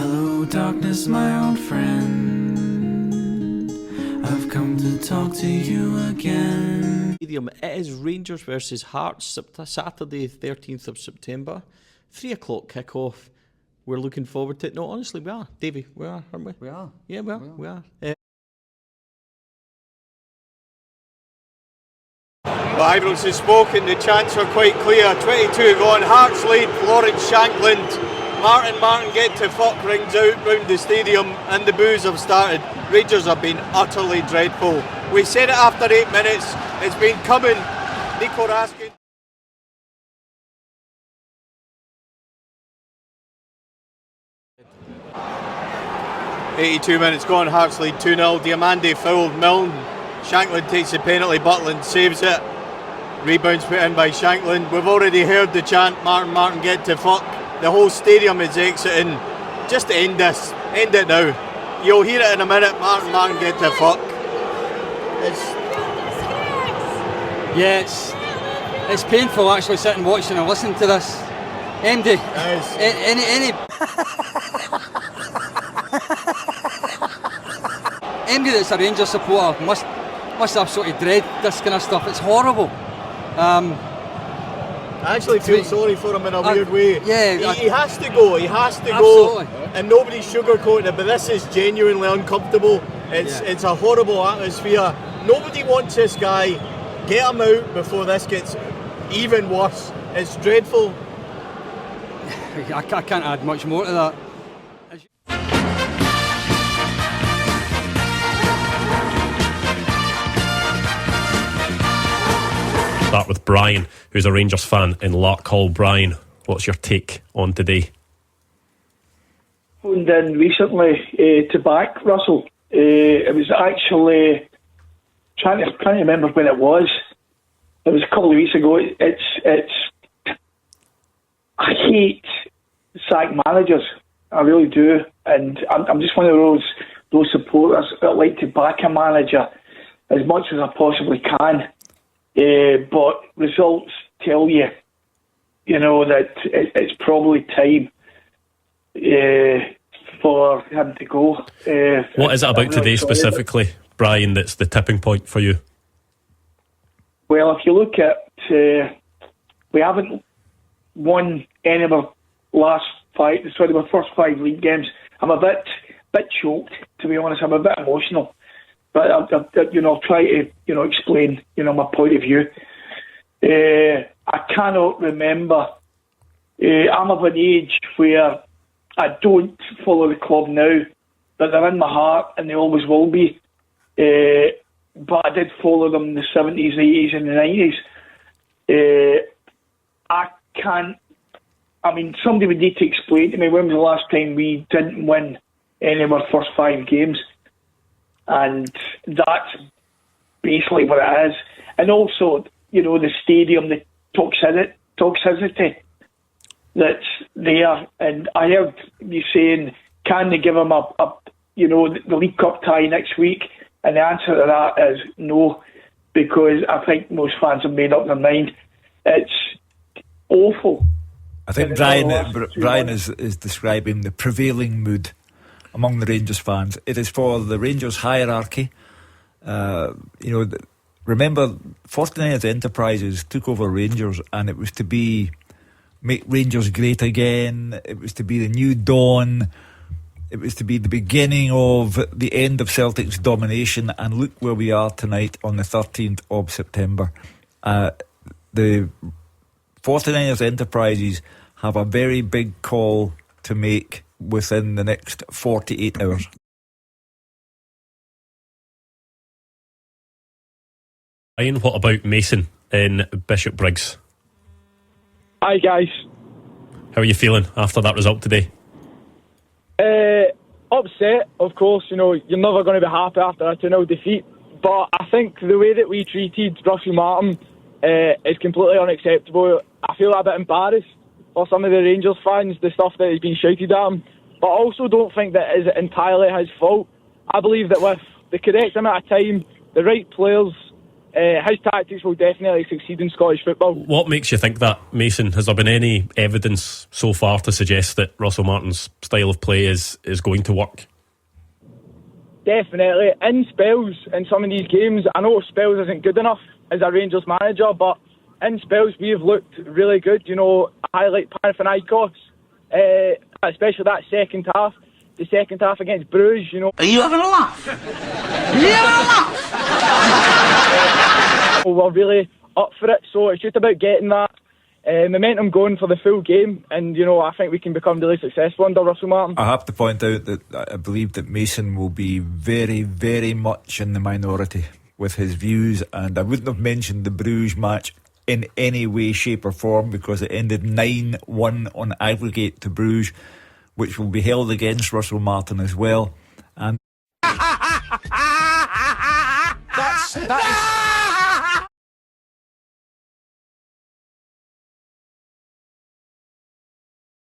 Hello, darkness, my old friend. I've come to talk to you again. It is Rangers versus Hearts, Saturday 13th of September. 3 o'clock kickoff. We're looking forward to it. No, honestly, we are. Davey, we are, aren't we? We are. Yeah, we are. Well, Ibrox has spoken, the chants are quite clear. 22 gone, Hearts lead, Lawrence Shankland. Martin get to fuck rings out round the stadium and the boos have started. Rangers have been utterly dreadful. We said it after 8 minutes, it's been coming. Nico Raskin. "82 minutes gone, Hearts lead 2-0. Diamande fouled Milne. Shankland takes the penalty, Butland saves it. Rebounds put in by Shankland. We've already heard the chant, Martin get to fuck. The whole stadium is exiting. Just end this. End it now. You'll hear it in a minute. Martin get to fuck. It's painful actually sitting watching and listening to this. MD, any MD that's a Rangers supporter must absolutely dread this kind of stuff. It's horrible. I actually feel sorry for him in a weird way. Yeah, he has to go. He has to absolutely go. And nobody's sugarcoating it, but this is genuinely uncomfortable. It's a horrible atmosphere. Nobody wants this guy. Get him out before this gets even worse. It's dreadful. I can't add much more to that. Start with Brian, who's a Rangers fan in Larkhall. Brian, what's your take on today? Phoned in recently to back Russell. It was actually trying to remember when it was. It was a couple of weeks ago. I hate sack managers. I really do, and I'm just one of those supporters that like to back a manager as much as I possibly can. But results tell you, that it's probably time for him to go. What is it about today specifically, Brian, that's the tipping point for you? Well, if you look at, we haven't won any of our first 5 league games. I'm a bit choked, to be honest. I'm a bit emotional. But I'll try to, explain, my point of view. I cannot remember. I'm of an age where I don't follow the club now, but they're in my heart and they always will be. But I did follow them in the 70s, 80s and the 90s. Somebody would need to explain to me when was the last time we didn't win any of our first 5 games. And that's basically what it is. And also, the stadium, the toxicity that's there. And I heard you saying, can they give them the League Cup tie next week? And the answer to that is no, because I think most fans have made up their mind. It's awful. I think Brian is describing the prevailing mood among the Rangers fans. It is for the Rangers hierarchy. Remember, 49ers Enterprises took over Rangers, and it was to make Rangers great again. It was to be the new dawn. It was to be the beginning of the end of Celtic's domination. And look where we are tonight on the 13th of September. The 49ers Enterprises have a very big call to make within the next 48 hours. Ian, what about Mason in Bishop Briggs? Hi guys. How are you feeling after that result today? Upset, of course. You're never going to be happy after a 2-0 defeat, but I think the way that we treated Russell Martin is completely unacceptable. I feel a bit embarrassed for some of the Rangers fans, the stuff that has been shouted at him, but I also don't think that is entirely his fault. I believe that with the correct amount of time, the right players, his tactics will definitely succeed in Scottish football. What makes you think that, Mason? Has there been any evidence so far to suggest that Russell Martin's style of play is going to work? Definitely. In spells, in some of these games, I know spells isn't good enough as a Rangers manager, but in spells we have looked really good. You know, I like Panathinaikos, especially that second half. The second half against Bruges, you know. Are you having a laugh? Are you having a laugh? We're really up for it, so it's just about getting that momentum going for the full game, and you know, I think we can become really successful under Russell Martin. I have to point out that I believe that Mason will be very, very much in the minority with his views, and I wouldn't have mentioned the Bruges match in any way, shape or form, because it ended 9-1 on aggregate to Bruges, which will be held against Russell Martin as well. And That is